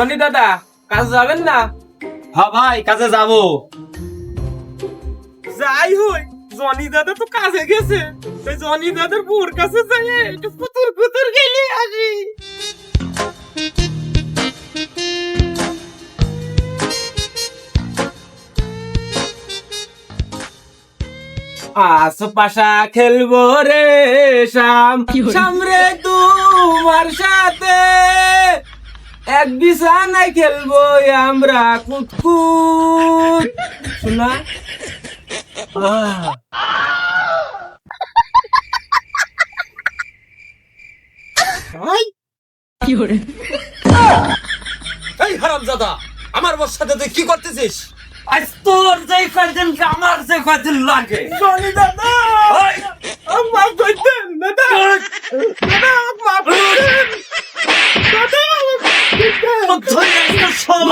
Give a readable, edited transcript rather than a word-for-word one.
গনি দাদা কাজ যাবেন না? হ্যাঁ ভাই কাজে যাবো। যাই হই জনি দাদা তো কাজে গেছে, তাই জনি দাদার বউর কাছে যাই একটু পুতুর পুতুর গেলে আসি। আশপাশা খেলবো রে শাম সামরে তোমার সাথে, এক বিছানায় খেলবো আমরা কুতকুত। শোনা এই হারামজাদা, আমার বর সাথে তুই কি করতেছিস? আজ তোর যে কয়দিন আমার যে কয়দিন লাগে জনি দাদা মাফ করতেন দাদা, দাদা মাফ করতেন দাদা, ধরে একটা সব